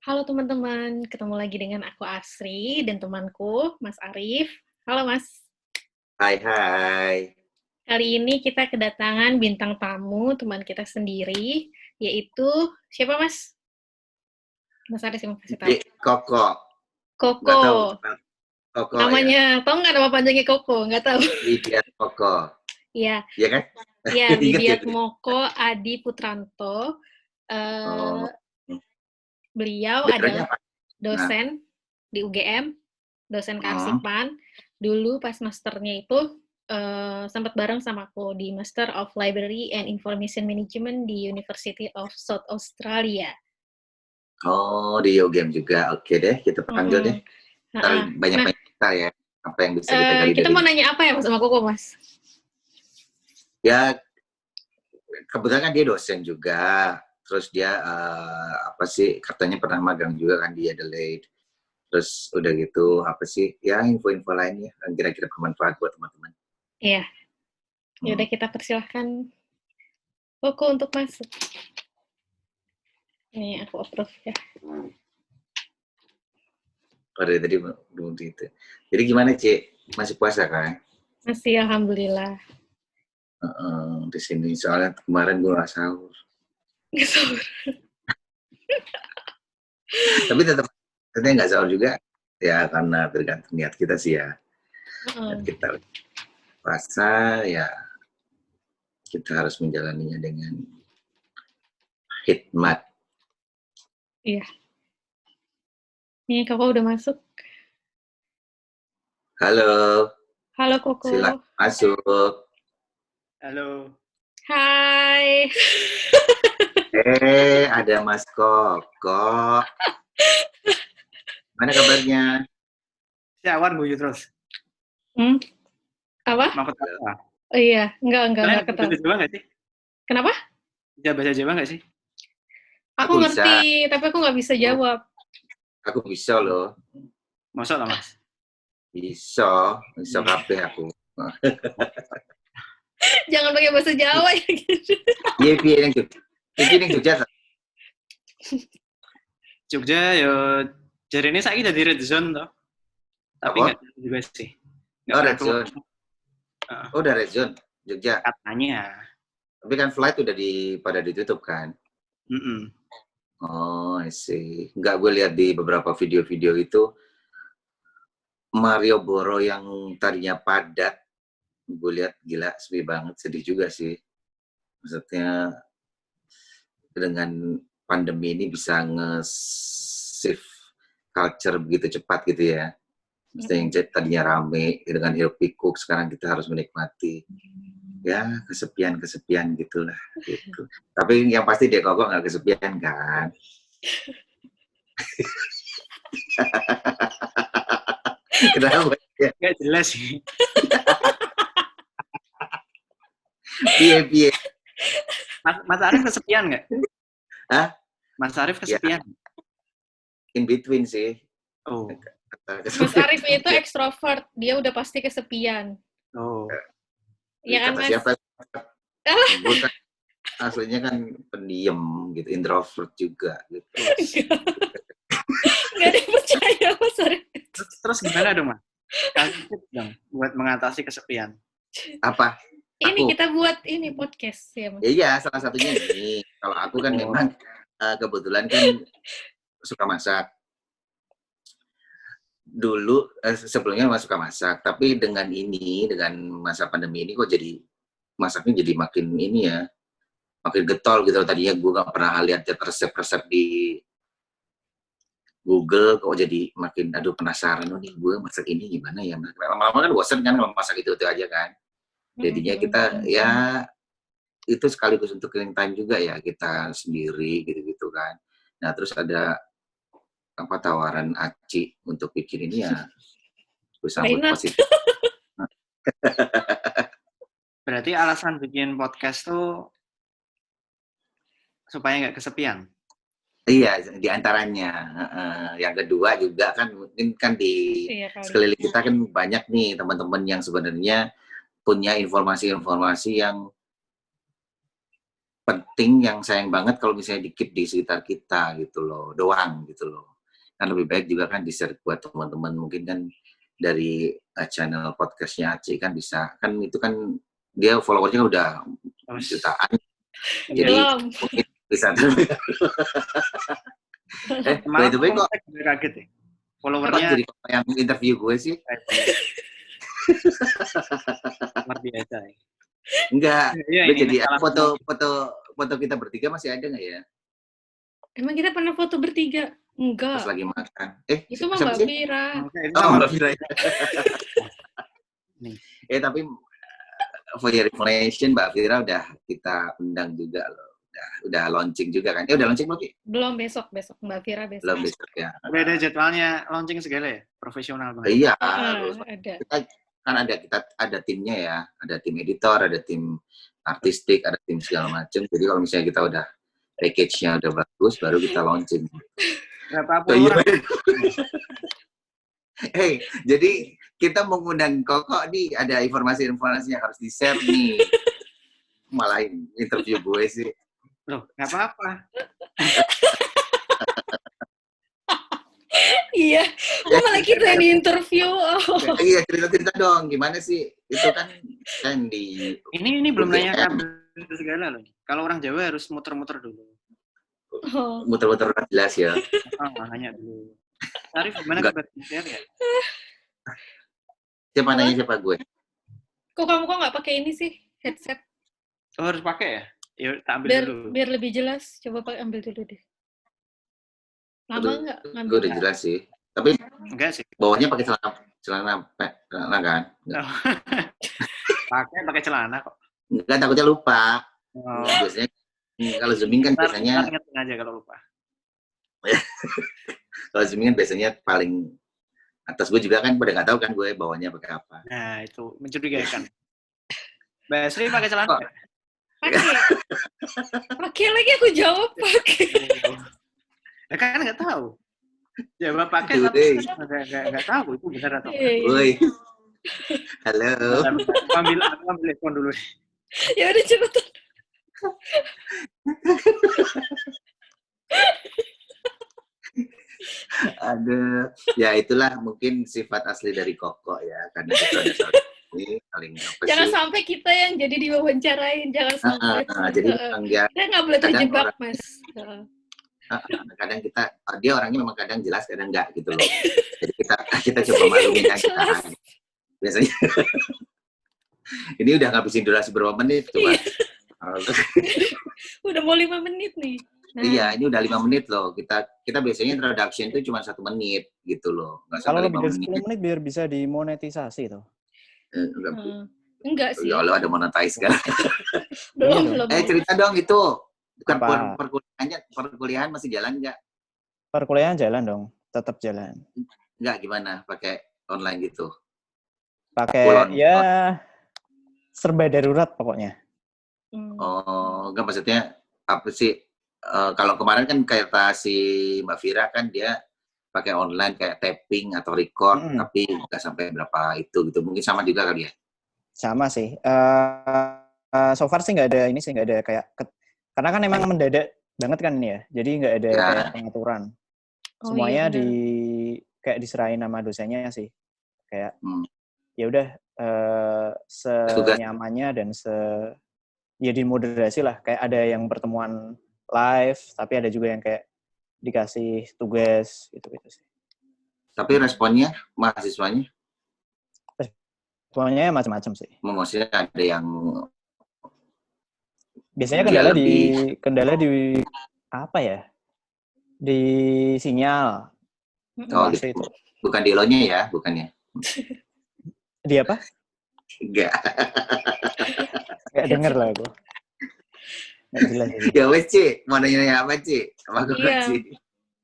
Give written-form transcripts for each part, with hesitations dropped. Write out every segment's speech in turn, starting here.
Halo teman-teman, ketemu lagi dengan aku Asri dan temanku Mas Arif. Halo Mas. Hai. Kali ini kita kedatangan bintang tamu teman kita sendiri, yaitu siapa Mas? Mas Arif yang kasih tahu. Koko. Koko. Nggak tahu Koko ya. Namanya, tahu nggak nama panjangnya Koko? Nggak tahu. Widya Koko. Iya. Iya kan? Iya, Ingat ya? Widiatmoko Adi Putranto. Oh. Beliau Backgroundnya adalah apa? Nah. dosen di UGM, dosen Hmm. kearsipan. Dulu pas masternya itu sempat bareng sama aku di Master of Library and Information Management di University of South Australia. Oh, di UGM juga. Oke deh, kita panggil deh. Ntar Nah, banyak kita ya. Apa yang bisa kita gali kita dari mau dia. nanya apa ya Mas sama Koko, Mas? Ya, kebetulan kan dia dosen juga. Terus dia apa sih, katanya pernah magang juga kan di Adelaide. Terus udah gitu, apa sih, ya info-info lainnya yang kira-kira bermanfaat buat teman-teman. Iya. Ya udah kita persilahkan Koko untuk masuk. Ini aku approve ya. Oh, dari tadi belum gitu. Jadi gimana, Cik? Masih puasa kan? Masih, alhamdulillah. Di sini soalnya kemarin gue nggak sahur. Tapi tetap nggak sahur juga ya karena tergantung niat kita sih ya. Niat kita puasa ya kita harus menjalaninya dengan hikmat. Iya. Nih Koko udah masuk. Halo. Halo Koko. Silakan masuk. Halo. Hai. Ada Mas Koko. Mana kabarnya? Siawan guyu terus. Apa? Mau ketawa? Oh iya, enggak ketawa. Bahasa Jawa nggak sih? Kenapa? Bisa bahasa Jawa nggak sih? Aku ngerti, tapi aku nggak bisa jawab. Aku bisa loh. Masa lah Mas? Bisa kabeh aku. Jangan pakai bahasa Jawa ya gitu. Iya, yang Jogja. Jogja yo jadi ini saya jadi red zone toh. Tapi nggak juga sih. Oh, red zone. Oh, udah red zone Jogja. Katanya. Tapi kan flight udah pada ditutup kan? Oh, I see. Nggak, gue lihat di beberapa video-video itu Malioboro yang tadinya padat, gue lihat gila sepi banget, sedih juga sih. Maksudnya dengan pandemi ini bisa nge-shift culture begitu cepat gitu ya. Maksudnya yang tadinya rame dengan hiruk pikuk, sekarang kita harus menikmati ya kesepian gitulah gitu. Tapi yang pasti dia Koko nggak kesepian kan? Kenapa? Nggak jelas sih. Piye. Mas Arif kesepian nggak? Hah? Mas Arif kesepian? Ya, in between sih. Oh. Mas Arif itu ekstrovert, dia udah pasti kesepian. Oh. Iya kan Mas? Siapa? Gue kan aslinya kan pendiam gitu, introvert juga gitu. Nggak ada yang percaya Mas Arif. Terus gimana dong Mas? Kasih tips dong buat mengatasi kesepian. Apa? Ini kita buat ini podcast ya Mas. Iya, salah satunya ini. Kalau aku kan memang kebetulan kan suka masak. Dulu sebelumnya suka masak, tapi dengan masa pandemi ini kok jadi masaknya jadi makin ini ya, makin getol gitu. Tadinya gue gak pernah lihat resep-resep di Google, kok jadi makin aduh penasaran nih gue masak ini gimana ya. Lama-lama kan bosan kan kalau masak itu aja kan. Jadinya kita ya itu sekaligus untuk killing time juga ya, kita sendiri gitu-gitu kan. Nah terus ada apa tawaran Aci untuk bikin ini ya, gue sambut positif. Berarti alasan bikin podcast tuh supaya nggak kesepian? Iya, diantaranya. Yang kedua juga kan mungkin kan di sekeliling kita kan banyak nih teman-teman yang sebenarnya punya informasi-informasi yang penting yang sayang banget kalau misalnya di-keep di sekitar kita gitu loh, doang gitu loh. Kan lebih baik juga kan di-share buat teman-teman, mungkin kan dari channel podcastnya Aceh kan bisa, kan itu kan dia followernya udah jutaan, jadi Belum. mungkin bisa. By the way kok kaget ya. apa Followernya jadi yang interview gue sih? luar biasa ya. Enggak, Iya, gue ini jadi masalah foto kita bertiga masih ada nggak ya? Emang kita pernah foto bertiga? Pas Enggak. lagi makan. Itu mah siapa Mbak sih? Vira. Oh, Mbak Vira. Nih. Tapi for your information, Mbak Vira udah kita undang juga loh. Udah launching juga kan? Udah launching belum? Belum, besok Mbak Vira besok. Belum besok ya. Udah ada jadwalnya launching segala ya? Profesional banget. Iya, ada. kita kan kita ada timnya ya, ada tim editor, ada tim artistik, ada tim segala macam. Jadi kalau misalnya kita udah package-nya udah bagus, baru kita launching. Berapa orang? Hey, jadi kita mengundang Koko nih, ada informasi-informasi yang harus di-share nih. Malah interview gue sih. Loh, nggak apa-apa. Iya, kok malah kita yang di interview. Iya, cerita-cerita dong, gimana sih? Itu kan di... Ini belum nanya kabar segala loh. Kalau orang Jawa harus muter-muter dulu. Muter-muter jelas ya. Nanya dulu. Arif, gimana kabar ya? Siapa nanya siapa gue? Kok kamu nggak pakai ini sih, headset? Oh, harus pakai ya? Ya, tak ambil dulu. Biar lebih jelas. Coba ambil dulu deh. Lama nggak ngambil? Gue udah jelas sih. Tapi enggak sih. bawahnya pakai celana kan? Pakai celana kok. Enggak, takutnya lupa. Biasanya kalau zooming kan biasanya ingetin aja kalau lupa. kalau zooming kan biasanya paling atas. Gue juga kan pada nggak tahu kan gue bawahnya pakai apa. Nah, itu mencurigakan. Mbak Sri pakai celana? Pakai lagi aku jawab pakai. Ya kan nggak tahu. Ya bapak pakai tapi nggak tahu itu benar atau enggak. Woi. Halo. Ambil telepon dulu. Ya udah cepetan. Aduh, ya itulah mungkin sifat asli dari Koko ya, karena kita ada saling apa Jangan sih? sampai kita yang jadi diwawancarain, jangan sampai. Jadi dia nggak boleh terjebak, Mas. Kadang dia orangnya memang kadang jelas, kadang enggak gitu loh. Jadi kita coba maklumin aja. Biasanya ini udah ngabisin durasi berapa menit coba. Udah mau 5 menit nih. Nah. Iya, ini udah 5 menit loh. Kita biasanya introduction itu cuma 1 menit gitu loh. Kalau lebih dari 10 menit biar bisa dimonetisasi tuh. Enggak sih. Ya Allah, ada monetize kan. belum. Cerita dong itu. Bukan perkuliahan masih jalan nggak? Perkuliahan jalan dong, tetap jalan. Nggak, gimana? Pakai online gitu? Pakai serba darurat pokoknya. Oh, enggak, maksudnya apa sih? Kalau kemarin kan kayak si Mbak Vira kan dia pakai online kayak tapping atau record, tapi nggak sampai berapa itu gitu. Mungkin sama juga kali ya? Sama sih. So far sih nggak ada kayak karena kan emang mendadak banget kan ini ya. Jadi nggak ada kayak pengaturan. Semuanya kayak diserahin sama dosennya sih. Kayak ya udah senyamannya dan ya dimoderasi lah. Kayak ada yang pertemuan live, tapi ada juga yang kayak dikasih tugas gitu sih. Tapi responnya mahasiswanya? Responnya macam-macam sih. Maksudnya ada yang biasanya kendala di apa ya? Di sinyal. Oh, itu. Bukan di lo-nya ya, bukannya? Di apa? Enggak. Enggak denger lah aku. Jelas, ya wes Ci, mau nanya apa Ci? Iya,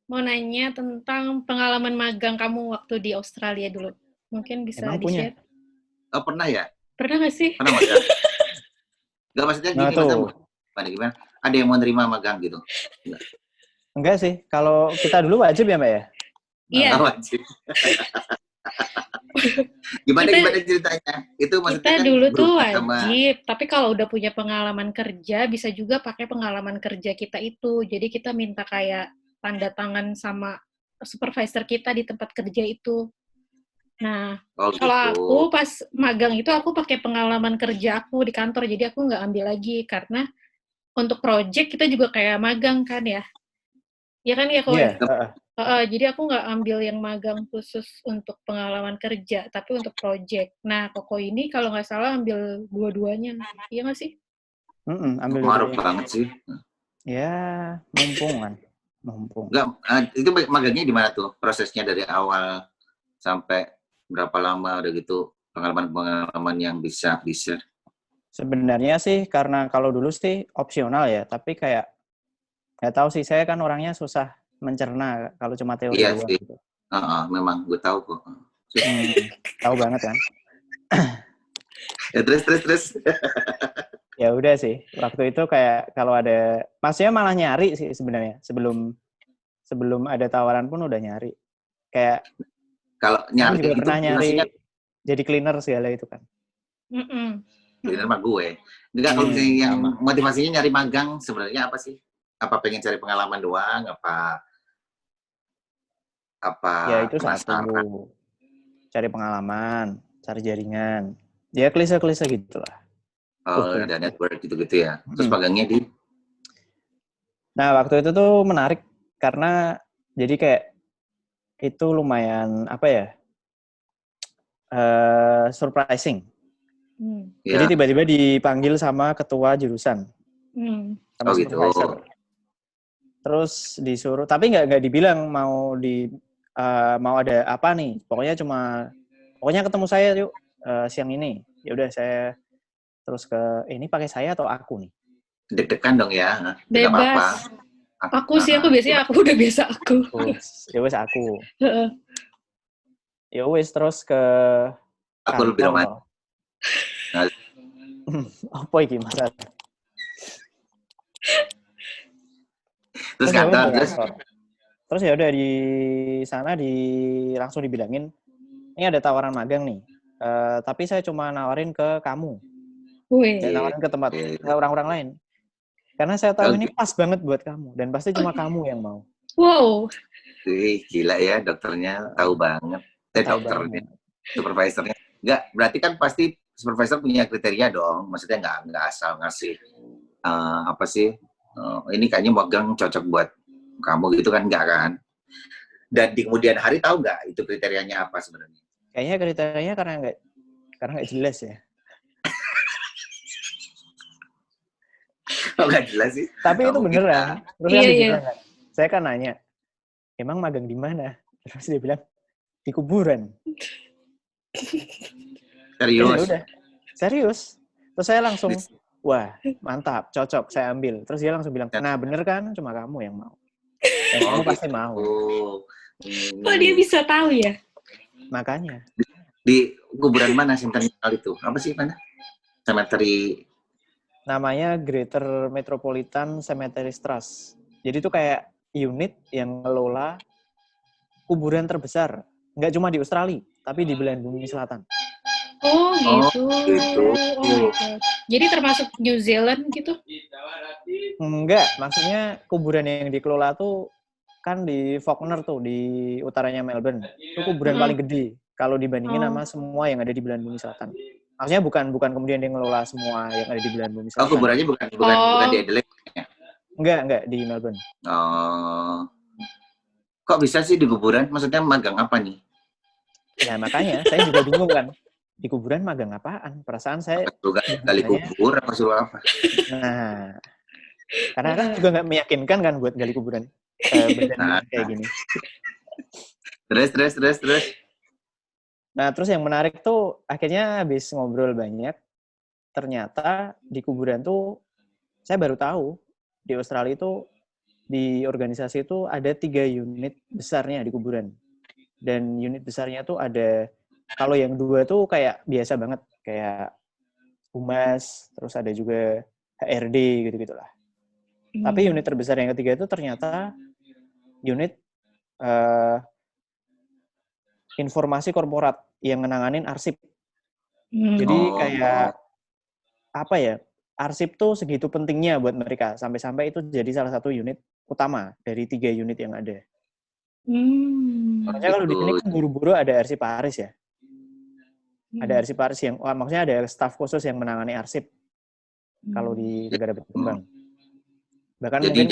mau nanya tentang pengalaman magang kamu waktu di Australia dulu. Mungkin bisa di-share. Oh, pernah ya? Pernah nggak sih? Pernah magang? Nggak, maksudnya gimana? Ada yang mau nerima magang gitu? Enggak sih, kalau kita dulu wajib ya Mbak ya? Iya. Wajib. Gimana ceritanya? Itu maksudnya Kita kan dulu tuh berhubungan sama wajib, tapi kalau udah punya pengalaman kerja, bisa juga pakai pengalaman kerja kita itu. Jadi kita minta kayak tanda tangan sama supervisor kita di tempat kerja itu. Nah, oh kalau gitu. aku pas magang itu aku pakai pengalaman kerja aku di kantor, jadi aku nggak ambil lagi karena untuk project kita juga kayak magang kan ya. Ya kan ya kok. Iya. Jadi aku nggak ambil yang magang khusus untuk pengalaman kerja, tapi untuk project. Nah, Koko ini kalau nggak salah ambil dua-duanya. Iya nggak sih? Ambil Maruk dua-duanya. banget sih. Ya, mumpung. Enggak, itu magangnya di mana tuh? Prosesnya dari awal sampai berapa lama udah gitu pengalaman-pengalaman yang bisa di-share? Sebenarnya sih karena kalau dulu sih opsional ya, tapi kayak nggak tahu sih, saya kan orangnya susah mencerna kalau cuma teori Iya doang sih. gitu. Memang gue tahu kok. Tahu banget kan? Ya, terus. Ya udah sih, waktu itu kayak kalau ada, maksudnya malah nyari sih sebenarnya, sebelum ada tawaran pun udah nyari. Kayak Kalau aku nyari juga itu pernah nyari maksudnya jadi cleaner segala itu kan. di rumah gue. Enggak, kalau misalnya yang motivasinya nyari magang sebenarnya apa sih? Apa pengen cari pengalaman doang? Apa Ya itu penasaran? satu, cari pengalaman, cari jaringan. Ya klise-klise gitu lah. Oh, ada network gitu-gitu ya. Terus magangnya di? Nah, waktu itu tuh menarik karena jadi kayak itu lumayan apa ya, surprising. Ya. Jadi tiba-tiba dipanggil sama ketua jurusan, sama Oh gitu. supervisor. Terus disuruh, tapi nggak dibilang mau ada apa nih. Pokoknya ketemu saya yuk siang ini. Ya udah saya terus ke ini pakai saya atau aku nih. Deg-degan dong ya. Bebas. Aku biasanya aku udah biasa aku. Ya wes aku. Ya wes terus ke aku lebih romantis. Apa iki masalah? Terus kantor, terus ya udah di sana langsung dibilangin ini ada tawaran magang nih. Tapi saya cuma nawarin ke kamu. Saya nawarin ke tempat orang-orang lain. Karena saya tahu ini pas banget buat kamu dan pasti cuma kamu yang mau. Wow. Gila ya, dokternya tahu banget. Dokternya, supervisornya. Enggak, berarti kan pasti supervisor punya kriteria dong. Maksudnya nggak asal ngasih apa sih? Ini kayaknya magang cocok buat kamu gitu kan, enggak kan? Dan di kemudian hari tahu nggak itu kriterianya apa sebenarnya? Kayaknya kriterianya karena nggak jelas ya. Oh, nggak jelas sih. Tapi itu beneran. Terus kan dibilang kan, saya kan nanya, emang magang di mana? Terus dia bilang, di kuburan. Serius? Ya udah, serius. Terus saya langsung, wah mantap, cocok, saya ambil. Terus dia langsung bilang, nah bener kan, cuma kamu yang mau. Dan kamu pasti mau. Kok dia bisa tahu ya? Makanya. Di kuburan mana sentinel itu? Apa sih mana? Cemetery. Namanya Greater Metropolitan Cemetery Trust. Jadi itu kayak unit yang ngelola kuburan terbesar. Nggak cuma di Australia, tapi di belahan bumi selatan. Oh gitu. Oh, jadi termasuk New Zealand gitu? Enggak, maksudnya kuburan yang dikelola tuh kan di Fawkner tuh, di utaranya Melbourne. Itu kuburan paling gede kalau dibandingin sama semua yang ada di belahan bumi selatan. Maksudnya bukan kemudian dia ngelola semua yang ada di belahan bumi selatan. Oh, kuburannya bukan di Adelaide. Enggak di Melbourne. Oh. Kok bisa sih di kuburan? Maksudnya magang apa nih? Ya makanya saya juga bingung kan. Di kuburan magang apaan? Perasaan saya gali kubur apa suruh apa? Nah, karena kan juga nggak meyakinkan kan buat gali kuburan kayak gini. Terus. Nah, terus yang menarik tuh akhirnya habis ngobrol banyak, ternyata di kuburan tuh saya baru tahu di Australia itu di organisasi itu ada 3 unit besarnya di kuburan. Dan unit besarnya tuh ada, kalau yang 2 tuh kayak biasa banget, kayak humas, terus ada juga HRD gitu-gitulah. Tapi unit terbesar yang ketiga itu ternyata unit informasi korporat yang menanganin arsip. Jadi kayak apa ya? Arsip tuh segitu pentingnya buat mereka sampai-sampai itu jadi salah satu unit utama dari 3 unit yang ada. Makanya kalau di sini kan buru-buru ada arsiparis ya. Ada arsiparis yang, maksudnya ada staf khusus yang menangani arsip kalau di negara berkembang. Bahkan mungkin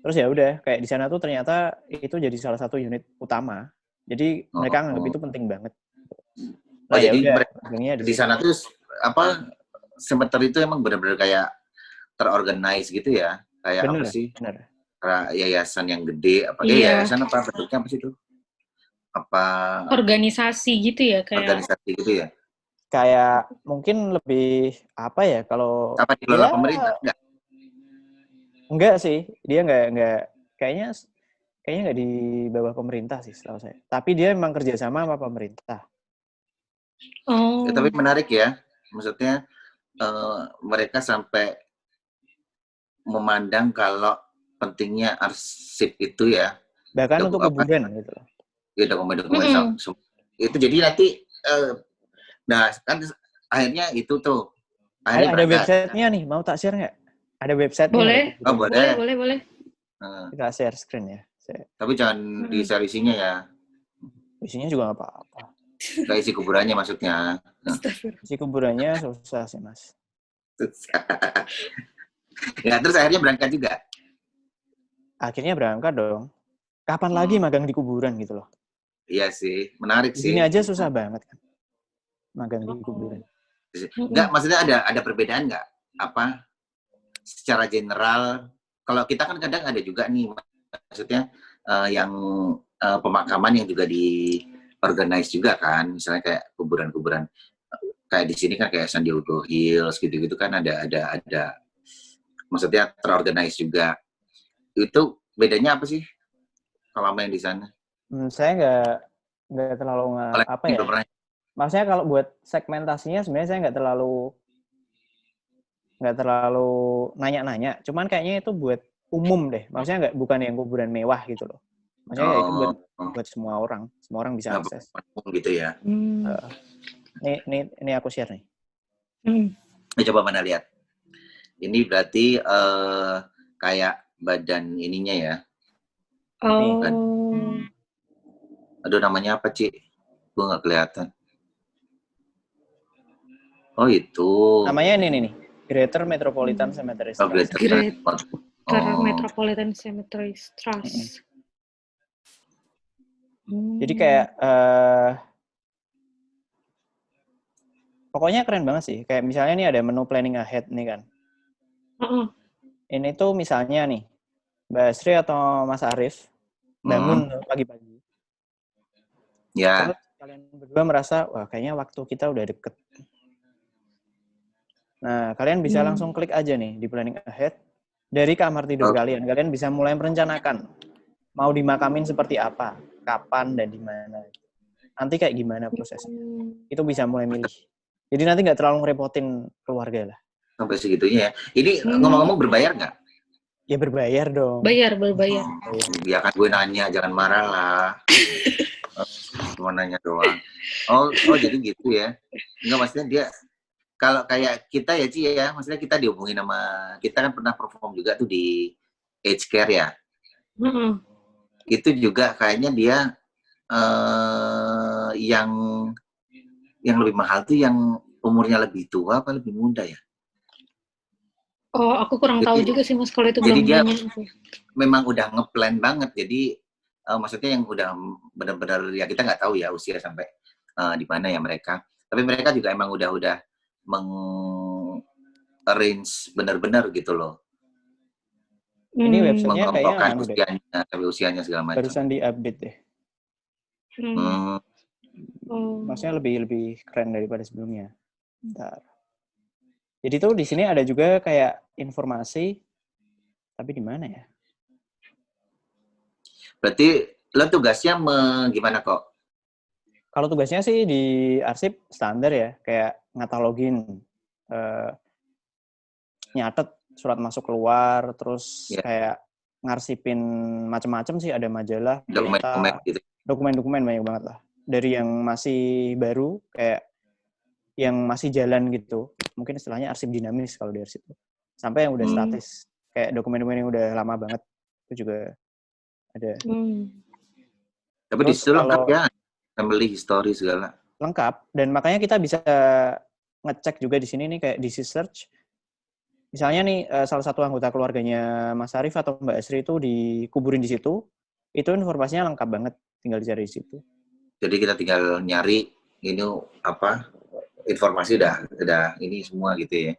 terus ya udah kayak di sana tuh ternyata itu jadi salah satu unit utama. Jadi mereka anggap itu penting banget. Nah, jadi udah, mereka di sana tuh apa semester itu emang benar-benar kayak terorganize gitu ya, kayak bener, apa sih? Bener. Yayasan yang gede apa? Yayasan apa bentuknya apa sih itu? Apa organisasi gitu ya kayak organisasi gitu ya? Kayak mungkin lebih apa ya kalau apa dikelola pemerintah enggak sih, dia enggak kayaknya enggak di bawah pemerintah sih setahu saya. Tapi dia memang kerjasama sama pemerintah. Ya, tapi menarik ya, maksudnya mereka sampai memandang kalau pentingnya arsip itu ya. Bahkan untuk kuburan gitu loh. Ya dokumen-dokumen itu jadi nanti nah kan akhirnya itu tuh ada websitenya nih, mau tak share nggak? Ada websitenya. Boleh. Kita share screen ya. Tapi jangan di-share isinya ya. Isinya juga nggak apa-apa. Nggak isi kuburannya maksudnya. Isi kuburannya susah sih mas. Ya terus akhirnya berangkat juga. Akhirnya berangkat dong. Kapan lagi magang di kuburan gitu loh? Iya sih, menarik sih. Ini aja susah banget kan, magang di kuburan. Enggak, maksudnya ada perbedaan nggak? Apa secara general? Kalau kita kan kadang ada juga nih, maksudnya yang pemakaman yang juga di-organize juga kan, misalnya kayak kuburan-kuburan kayak di sini kan kayak San Diego Hills gitu-gitu kan ada maksudnya terorganize juga. Itu bedanya apa sih kalau main di sana? Saya nggak terlalu apa ya. Maksudnya kalau buat segmentasinya sebenarnya saya nggak terlalu nanya-nanya. Cuman kayaknya itu buat umum deh. Maksudnya bukan yang kuburan mewah gitu loh. Maksudnya itu buat semua orang bisa akses. Gitu ya. Ini aku share nih. Coba mana lihat. Ini berarti kayak badan ininya ya. Aduh namanya apa, Ci? Gue nggak kelihatan. Oh itu. Namanya ini nih. Greater Metropolitan Cemetery Trust. Greater Metropolitan Cemetery Trust. Jadi kayak pokoknya keren banget sih. Kayak misalnya nih ada menu planning ahead nih kan. Ini tuh misalnya nih Mbak Sri atau Mas Arief bangun pagi-pagi. Ya. Terus kalian berdua merasa, wah kayaknya waktu kita udah deket. Nah, kalian bisa langsung klik aja nih di planning ahead. Dari kamar tidur kalian bisa mulai merencanakan mau dimakamin seperti apa, kapan, dan di mana. Nanti kayak gimana prosesnya. Itu bisa mulai milih. Jadi nanti nggak terlalu ngerepotin keluarga lah. Sampai segitunya ya. Ini ngomong-ngomong berbayar nggak? Ya berbayar dong. Berbayar. Ya kan gue nanya, jangan marah lah. Cuma nanya doang. Oh jadi gitu ya. Enggak, maksudnya dia kalau kayak kita ya Ci ya, maksudnya kita dihubungin sama, kita kan pernah perform juga tuh di Aged Care ya. Itu juga kayaknya dia yang lebih mahal tuh yang umurnya lebih tua apa lebih muda ya? Oh, aku kurang tahu juga sih Mas kalau itu belum nanya. Memang udah ngeplan banget, jadi maksudnya yang udah benar-benar ya kita nggak tahu ya usia sampai di mana ya mereka. Tapi mereka juga emang udah arrange benar-benar gitu loh. Ini websitenya kayaknya usianya, sampai usianya segala macam. Barusan diupdate deh. Maksudnya lebih keren daripada sebelumnya. Bentar. Jadi tuh di sini ada juga kayak informasi, tapi di mana ya? Berarti lo tugasnya gimana kok? Kalau tugasnya sih di arsip standar ya, kayak ngatalogin, nyatet surat masuk keluar, terus kayak ngarsipin macam-macam sih, ada majalah, dokumen gitu. Dokumen-dokumen banyak banget lah. Dari yang masih baru, kayak yang masih jalan gitu. Mungkin istilahnya arsip dinamis kalau di arsip itu. Sampai yang udah statis. Kayak dokumen-dokumen yang udah lama banget. Itu juga ada. Tapi di Terus situ lengkap kalau ya, family history segala. lengkap, dan makanya kita bisa ngecek juga di sini nih kayak disease search. Misalnya nih salah satu anggota keluarganya Mas Arif atau Mbak Asri itu dikuburin di situ, itu informasinya lengkap banget, tinggal dicari di situ. Jadi kita tinggal nyari ini apa informasi udah ini semua gitu ya.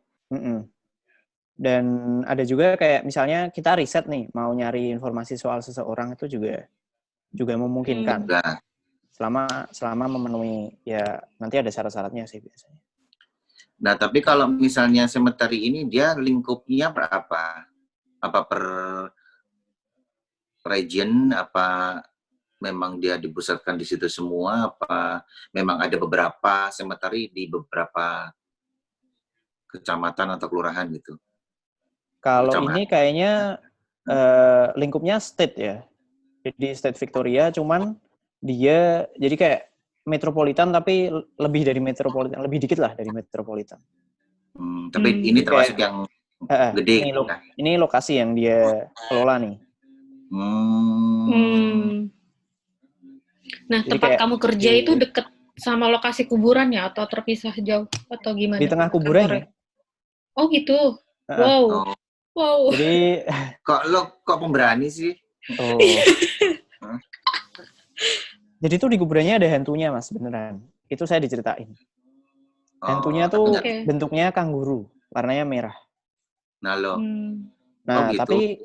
Dan ada juga kayak misalnya kita riset nih mau nyari informasi soal seseorang itu juga memungkinkan. Selama memenuhi ya nanti ada syarat-syaratnya sih biasanya. Nah, tapi kalau misalnya cemetery ini dia lingkupnya berapa? Apa per region, apa memang dia dipusatkan di situ semua, apa memang ada beberapa cemetery di beberapa kecamatan atau kelurahan gitu? Kalau Kecamatan. ini kayaknya lingkupnya state ya. Jadi state Victoria, cuman dia jadi kayak metropolitan tapi lebih dari metropolitan, lebih dikit lah dari metropolitan. Tapi ini termasuk kayak, yang gede. Ini lokasi yang dia kelola nih. Nah, jadi tempat kamu kerja itu deket sama lokasi kuburan ya atau terpisah jauh atau gimana? Di tengah kuburannya. Oh gitu. Wow. Wow. Jadi kok pemberani sih? Oh. Jadi tuh di kuburannya ada hantunya Mas, beneran. Itu saya diceritain. Hantunya tuh bentuknya kanguru, warnanya merah. Nah lo. Nah, gitu. Tapi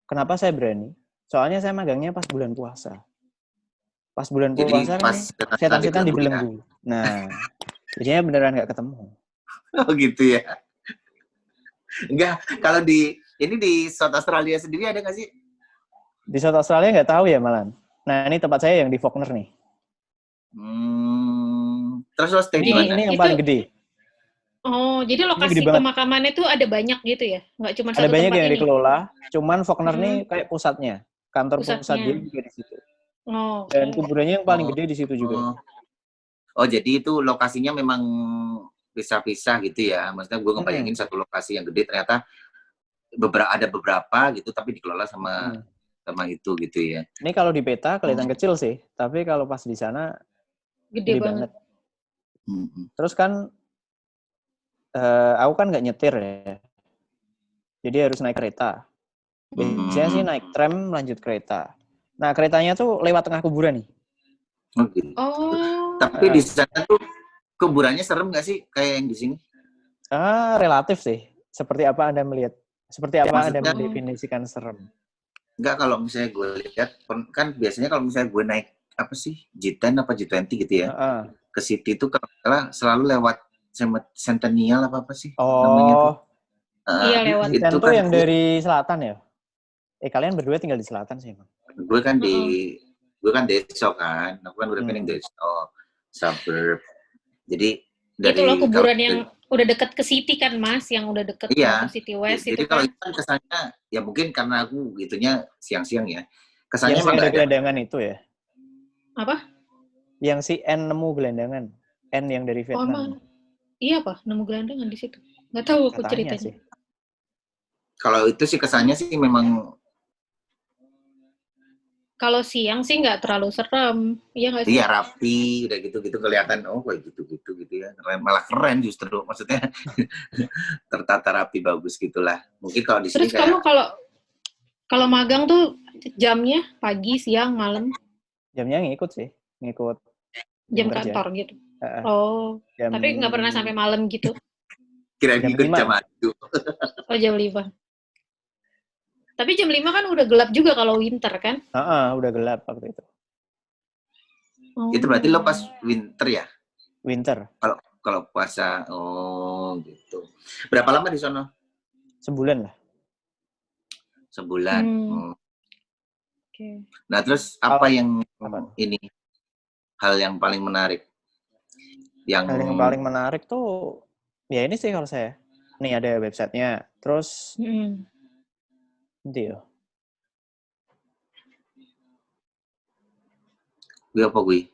kenapa saya berani? Soalnya saya magangnya pas bulan puasa. Pas bulan puasa kan setan-setan dibelenggu. Ya? Nah, jadinya beneran nggak ketemu. Oh gitu ya. Enggak, kalau di South Australia sendiri ada nggak sih? Di South Australia nggak tahu ya malan. Nah, ini tempat saya yang di Faulkner nih. Terus lo stay di mana? Ini yang paling gede. Oh, jadi lokasi pemakamannya tuh ada banyak gitu ya? Nggak cuma satu tempat ini? Ada banyak yang dikelola, cuman Faulkner nih kayak pusatnya. Kantor pusat dia juga di situ. Oh, dan kuburannya yang paling gede di situ juga. Oh, jadi itu lokasinya memang pisah-pisah gitu ya? Maksudnya gue ngebayangin satu lokasi yang gede, ternyata ada beberapa gitu, tapi dikelola sama itu gitu ya. Ini kalau di peta kelihatan kecil sih, tapi kalau pas di sana gede banget. Terus kan aku kan nggak nyetir ya, jadi harus naik kereta. Biasanya sih naik tram lanjut kereta. Nah keretanya tuh lewat tengah kuburan nih. Oh. Tapi di sana tuh kuburannya serem nggak sih kayak yang di sini? Relatif sih. Seperti apa Anda melihat? Seperti apa Anda mendefinisikan serem? Enggak, kalau misalnya gue lihat kan biasanya kalau misalnya gue naik apa sih G10 apa G20 gitu ya ke City itu selalu lewat Centennial apa sih namanya tuh? Iya lewat. G10 itu kan yang dari selatan ya? Kalian berdua tinggal di selatan sih emang? Gue kan gue kan Desa kan, aku kan udah pengen Desa, suburb. Jadi dari itu loh kuburan yang udah deket ke City kan Mas, yang udah deket ke City West jadi itu kan. Jadi kan. kalau itu kan kesannya, ya mungkin karena aku gitunya siang-siang ya, kesannya yang ada gelandangan itu ya? Apa? Yang si N nemu gelandangan, N yang dari Vietnam. Iya Pak, nemu gelandangan di situ. Nggak tahu aku ceritanya. Sih. Kalau itu sih kesannya sih memang. Kalau siang sih nggak terlalu serem, iya nggak sih? Iya rapi, udah gitu-gitu kelihatan, kayak gitu-gitu gitu ya, malah keren justru, maksudnya tertata rapi bagus gitulah. Mungkin kalau di sini. Terus kamu kalau magang tuh jamnya pagi, siang, malam? Jamnya ngikut sih, ngikut jam kantor gitu. Tapi nggak pernah sampai malam gitu. Kira ngikut jam 5. Oh jam 5. Tapi jam 5 kan udah gelap juga kalau winter kan? Udah gelap waktu itu. Itu berarti lo pas winter ya? Winter. Kalau puasa, gitu. Berapa lama di sono? Sebulan lah. Sebulan. Okay. Nah terus apa yang ini? Hal yang paling menarik? Hal yang paling menarik tuh, ya ini sih kalau saya. Nih ada websitenya. Terus nanti ya. Gue apa gue?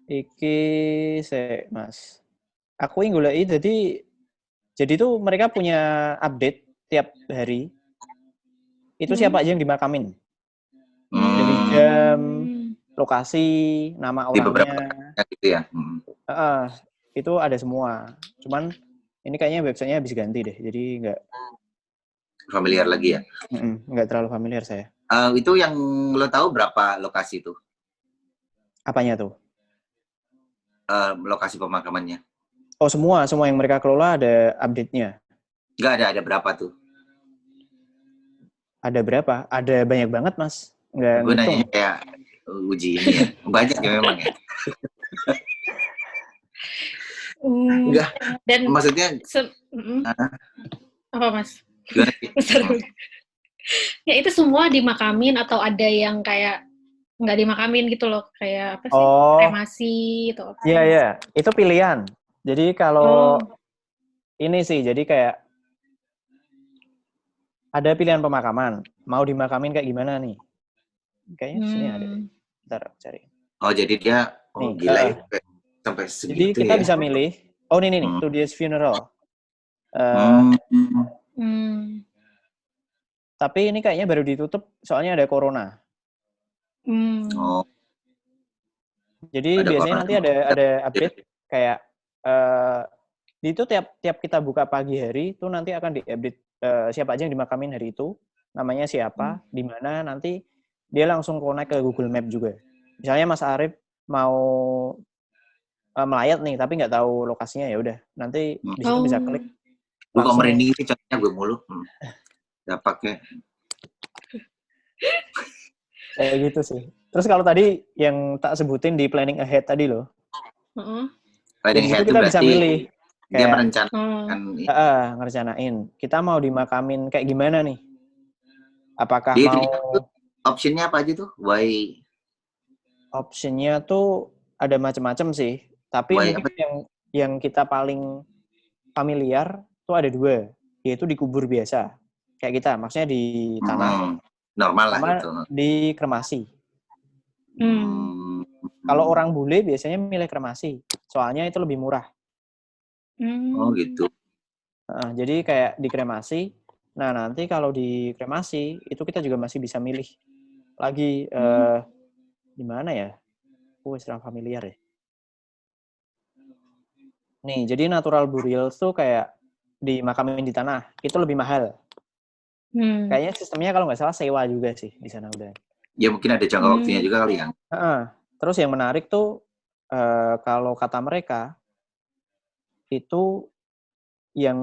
Iki Mas. Aku yang goleki jadi tuh mereka punya update tiap hari. Itu siapa aja yang dimakamin. Dari jam, lokasi, nama Di beberapa orangnya. gitu ya. Itu ada semua. Cuman ini kayaknya websitenya habis ganti deh. Jadi nggak Familiar lagi ya. nggak terlalu familiar saya. Itu yang lo tahu berapa lokasi itu? Apanya tuh? Lokasi pemakamannya. Oh, semua yang mereka kelola ada update-nya. Nggak ada berapa tuh? Ada berapa? Ada banyak banget, Mas. Nggak Gue ngitung. nanya kayak uji ini ya. Banyak ya memang ya. Enggak. Dan Maksudnya apa, Mas? gimana sih? Ya itu semua dimakamin atau ada yang kayak nggak dimakamin gitu loh, kayak apa sih? Kremasi atau apa? Iya. Itu pilihan. Jadi kalau ini sih, jadi kayak ada pilihan pemakaman. Mau dimakamin kayak gimana nih? Kayaknya sini ada. Bentar, cari. Oh, jadi dia gila ya. Sampai segitu. Jadi kita bisa milih. Oh, ini nih, Today's Funeral. Tapi ini kayaknya baru ditutup soalnya ada corona. Jadi ada biasanya corona. Nanti ada update kayak itu tiap kita buka pagi hari itu nanti akan diupdate siapa aja yang dimakamin hari itu, namanya siapa, di mana, nanti dia langsung connect ke Google Map juga. Misalnya Mas Arif mau melayat nih tapi nggak tahu lokasinya, ya udah nanti di situ bisa klik. Gue kok merinding sih contohnya gue mulu. Nggak pakai. Kayak gitu sih. Terus kalau tadi yang tak sebutin di planning ahead tadi loh. Planning ahead itu kita bisa milih. Dia merencanakan. Ngerencanain. Kita mau dimakamin kayak gimana nih? Apakah mau... Optionnya apa aja tuh? Optionnya tuh ada macam-macam sih. Tapi mungkin yang kita paling familiar tuh ada 2. Yaitu dikubur biasa. Kayak kita. Maksudnya di tanah. Normal lah sama gitu. Di kremasi. Kalau orang bule biasanya milih kremasi. Soalnya itu lebih murah. Oh gitu. Jadi kayak di kremasi. Nah nanti kalau di kremasi itu kita juga masih bisa milih lagi di mana ya? Serang familiar ya. Nih, jadi natural burial tuh kayak dimakamin di tanah. Itu lebih mahal. Kayaknya sistemnya kalau nggak salah sewa juga sih di sana udah. Ya mungkin ada jangka waktunya juga kali ya. Terus yang menarik tuh kalau kata mereka itu yang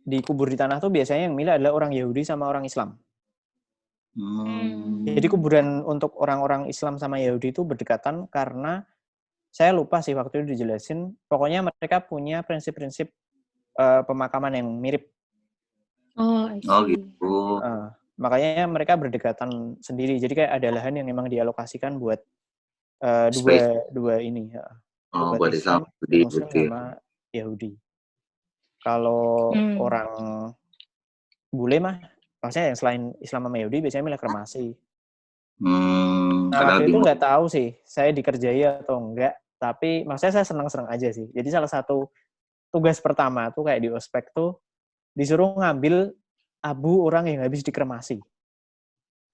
dikubur di tanah tuh biasanya yang milih adalah orang Yahudi sama orang Islam. Jadi kuburan untuk orang-orang Islam sama Yahudi itu berdekatan karena saya lupa sih waktu itu dijelasin. Pokoknya mereka punya prinsip-prinsip pemakaman yang mirip. Oh gitu. Makanya mereka berdekatan sendiri. Jadi kayak ada lahan yang memang dialokasikan buat dua ini. Buat Islam, Muslim sama Yahudi. Kalau orang bule mah, maksudnya yang selain Islam sama Yahudi biasanya milih kremasi. Nah waktu itu nggak tahu sih, saya dikerjai atau enggak. Tapi maksudnya saya senang-senang aja sih. Jadi salah satu tugas pertama tuh kayak di ospek tuh disuruh ngambil abu orang yang habis dikremasi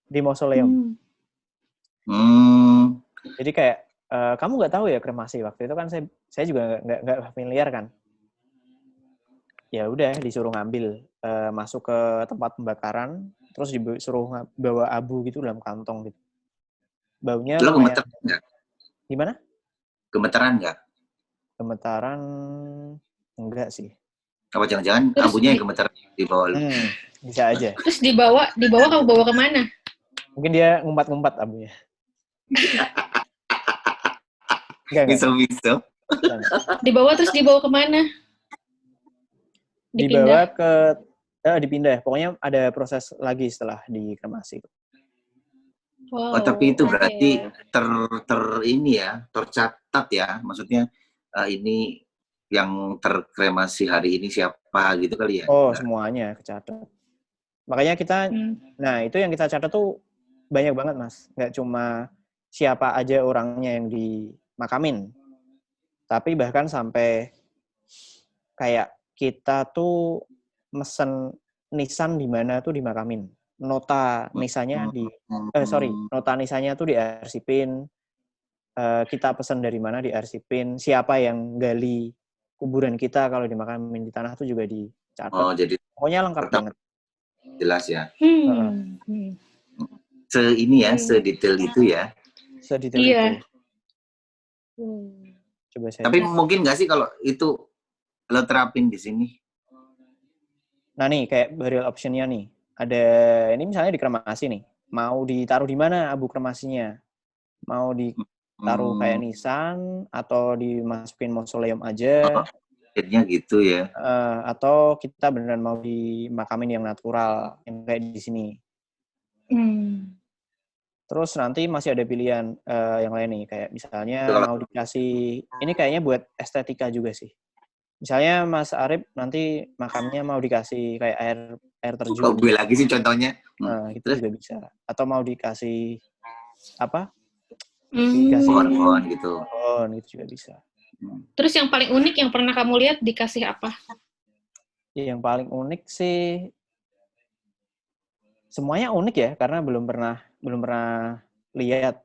di mausoleum. Jadi kayak kamu nggak tahu ya kremasi, waktu itu kan saya juga nggak familiar kan. Ya udah disuruh ngambil masuk ke tempat pembakaran, terus disuruh bawa abu gitu dalam kantong gitu. Baunya lo lumayan. Gemeteran nggak? Gimana? Gemetaran nggak? Gemetaran enggak sih. Apa jangan-jangan abunya yang gemetaran di bawah lu? Bisa aja. Terus dibawa kamu bawa kemana? Mungkin dia ngumpat-ngumpat abunya. Bisa. Dibawa kemana? Dipindah. Pokoknya ada proses lagi setelah dikremasi. Wow, tapi itu berarti tercatat ya. Maksudnya ini yang terkremasi hari ini siapa gitu kali ya? Semuanya kecatat. Makanya kita, nah itu yang kita catat tuh banyak banget Mas. Nggak cuma siapa aja orangnya yang dimakamin. Tapi bahkan sampai kayak kita tuh mesen nisan di mana tuh dimakamin. Nota nisanya nota nisanya tuh diarsipin. Kita pesan dari mana diarsipin. Siapa yang gali kuburan kita kalau dimakamin di tanah tuh juga dicatat. Oh, jadi pokoknya lengkap banget. Jelas ya. Sedetail itu ya. Sedetail itu. Coba saya. Tapi mungkin nggak sih kalau itu lo terapin di sini? Nah nih, kayak burial option-nya nih. Ada, ini misalnya di kremasi nih. Mau ditaruh di mana abu kremasinya? Mau ditaruh kayak nisan, atau dimasukin mausoleum aja. Akhirnya gitu ya. Atau kita beneran mau dimakamin yang natural, yang kayak di sini. Terus nanti masih ada pilihan yang lain nih, kayak misalnya mau dikasih, ini kayaknya buat estetika juga sih. Misalnya Mas Arif nanti makamnya mau dikasih kayak air terjun. Kok gue lagi sih contohnya? Nah, itu juga bisa. Atau mau dikasih apa? Dikasih pohon gitu. Pohon, itu juga bisa. Terus yang paling unik yang pernah kamu lihat dikasih apa? Yang paling unik sih semuanya unik ya, karena belum pernah lihat.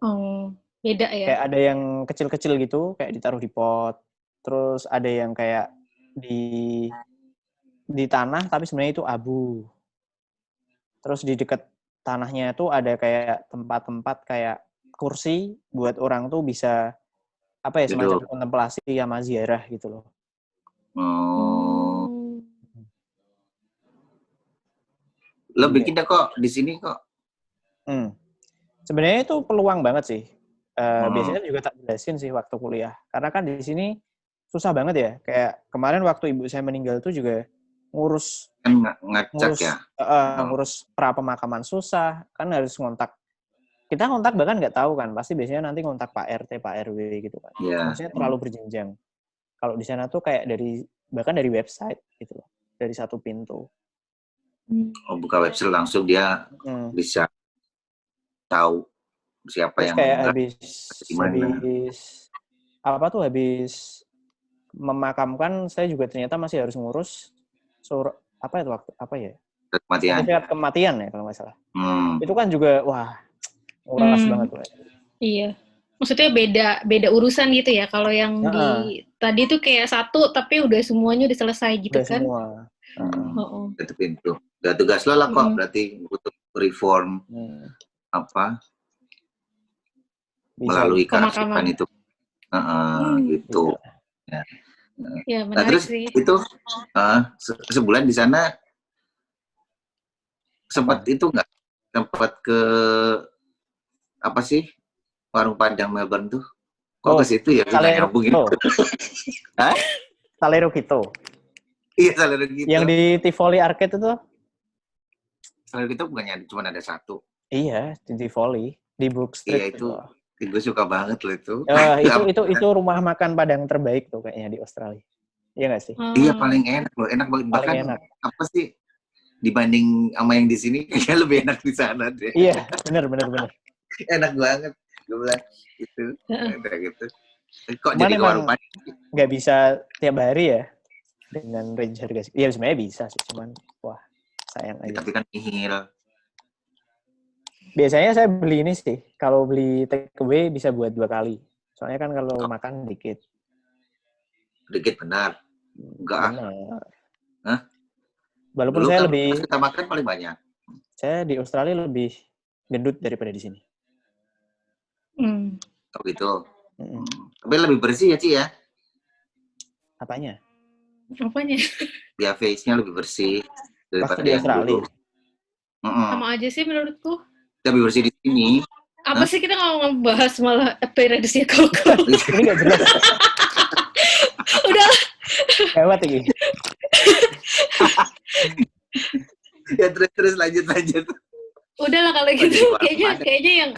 Beda ya. Kayak ada yang kecil-kecil gitu, kayak ditaruh di pot. Terus ada yang kayak di tanah, tapi sebenarnya itu abu. Terus di dekat tanahnya itu ada kayak tempat-tempat kayak kursi buat orang tuh bisa apa ya, semacam kontemplasi sama ziarah gitu loh. Lo bikin deh kok di sini kok. Sebenarnya itu peluang banget sih. Biasanya juga tak jelasin sih waktu kuliah. Karena kan di sini susah banget ya. Kayak kemarin waktu ibu saya meninggal tuh juga ngurus pra pemakaman susah. Kan harus ngontak. Kita ngontak bahkan nggak tahu kan. Pasti biasanya nanti ngontak Pak RT, Pak RW gitu kan. Maksudnya terlalu berjenjang. Kalau di sana tuh kayak bahkan dari website gitu loh. Dari satu pintu. Buka website langsung dia bisa tahu siapa terus yang kayak habis memakamkan, saya juga ternyata masih harus ngurus sertifikat kematian ya kalau nggak salah. Itu kan juga nguras banget tuh. Iya. Maksudnya beda urusan gitu ya. Kalau yang tadi tuh kayak satu tapi udah semuanya udah selesai gitu udah kan. Semua. Itu pintu. Udah tugas lo lah kok, berarti untuk reform melalui kearsipan itu. Gitu. Ya, menarik nah, terus sih. Itu sebulan di sana sempat itu nggak? Sempat ke apa sih warung Padang Melbourne tuh? Kok ke situ ya? Salero Gito. Hah? Salero Gito. Iya, Salero Gito. Yang di Tivoli Arcade itu? Salero Gito bukannya cuma ada satu? Iya, di Tivoli, di Brook Street. Iya, itu gue suka banget loh itu. Itu rumah makan Padang terbaik tuh kayaknya di Australia. Iya nggak sih? Iya, paling enak loh, enak banget. Bahkan apa sih dibanding sama yang di sini kayaknya lebih enak di sana deh. Iya, benar. Enak banget, gue bilang gitu. Gitu. Kok cuman jadi warung Padang? Nggak bisa tiap hari ya dengan range harga. Iya sebenarnya bisa sih, cuman sayang aja. Tapi kan nihil. Biasanya saya beli ini sih, kalau beli take away bisa buat 2 kali. Soalnya kan kalau makan dikit. Dikit benar. Enggak. Hah? Walaupun dulu saya kan lebih kita makan paling banyak. Saya di Australia lebih gendut daripada di sini. Oh gitu. Tapi lebih bersih ya, Ci ya? Apanya? Ya face-nya lebih bersih daripada di yang Australia. dulu. Sama aja sih menurutku. Lebih bersih di sini. Apa sih kita nggak ngebahas malah appearance-nya Koko? Ini nggak jelas. Udah. Hebat ini. Ya terus lanjut. Udahlah kalau gitu. Kayaknya yang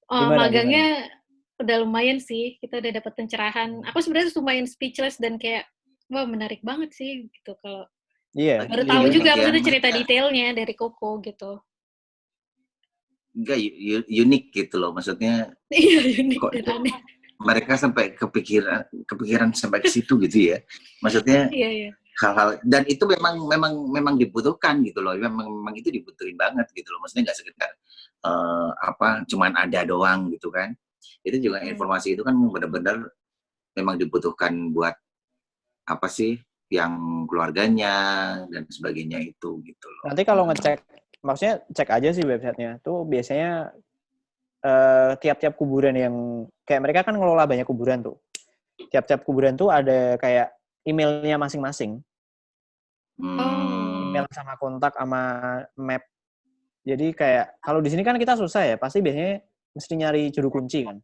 magangnya udah lumayan sih. Kita udah dapat pencerahan. Aku sebenarnya lumayan speechless dan kayak menarik banget sih gitu kalau. Iya. Baru tahu juga maksudnya cerita detailnya dari Koko gitu. enggak unik gitu loh. Maksudnya Iya, unik kok dan aneh. mereka sampai kepikiran sampai ke situ gitu ya. Maksudnya Iya, iya. hal-hal, dan itu memang dibutuhkan gitu loh. Memang itu dibutuhin banget gitu loh. Maksudnya nggak sekedar cuman ada doang gitu kan. Itu juga informasi itu kan benar-benar memang dibutuhkan buat apa sih yang keluarganya dan sebagainya itu gitu loh. Nanti kalau ngecek, maksudnya cek aja sih websitenya. Tuh biasanya tiap-tiap kuburan yang kayak mereka kan ngelola banyak kuburan tuh. Tiap-tiap kuburan tuh ada kayak emailnya masing-masing. Email sama kontak sama map. Jadi kayak kalau di sini kan kita susah ya, pasti biasanya mesti nyari juru kunci kan.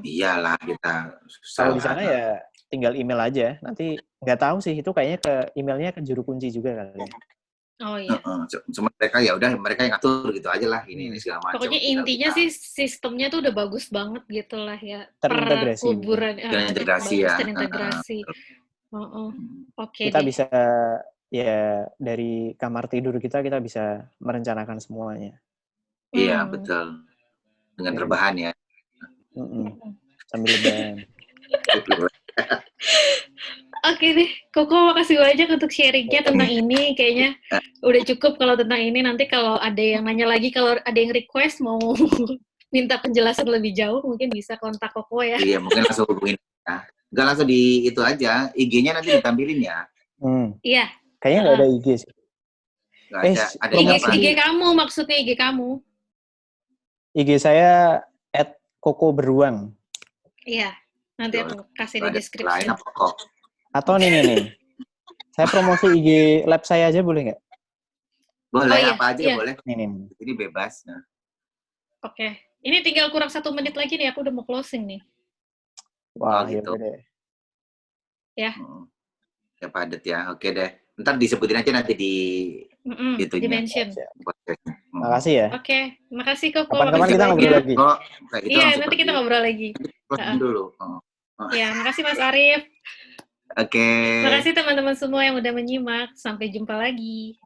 Iyalah kita susah. Kalau di sana ya tinggal email aja. Nanti nggak tahu sih itu kayaknya ke emailnya ke juru kunci juga kali. Oh iya. Cuma mereka ya udah mereka yang ngatur gitu aja lah ini segala macam. Pokoknya intinya sih sistemnya tuh udah bagus banget gitu lah ya. Terintegrasi. Per kuburan terintegrasi ya. Terintegrasi. Oke. Kita bisa ya dari kamar tidur kita bisa merencanakan semuanya. Iya betul. Dengan rebahan ya. Sambil rebahan. Oke deh, Koko makasih banyak untuk sharingnya tentang ini. Kayaknya udah cukup kalau tentang ini. Nanti kalau ada yang nanya lagi, kalau ada yang request mau minta penjelasan lebih jauh, mungkin bisa kontak Koko ya. Iya, mungkin langsung hubungin. Nggak langsung di itu aja, IG-nya nanti ditampilin ya. Iya. Kayaknya nggak ada IG sih. Nggak ada. IG kamu, maksudnya IG kamu. IG saya @kokoberuang. Iya, nanti aku kasih di deskripsi. Atau nih. Saya promosi IG lab saya aja boleh nggak? Boleh, apa aja boleh. Nih. Ini bebas. Nah. Oke. Ini tinggal kurang 1 menit lagi nih, aku udah mau closing nih. Wah, gitu. deh. Ya. Ya padat ya, oke deh. Ntar disebutin aja nanti di dimension. Makasih ya. Oke, makasih Koko. Kapan-kapan kita ngobrol lagi. Iya, nanti kita ngobrol lagi. Dulu. Ya, makasih Mas Arif. Oke. Makasih teman-teman semua yang udah menyimak. Sampai jumpa lagi.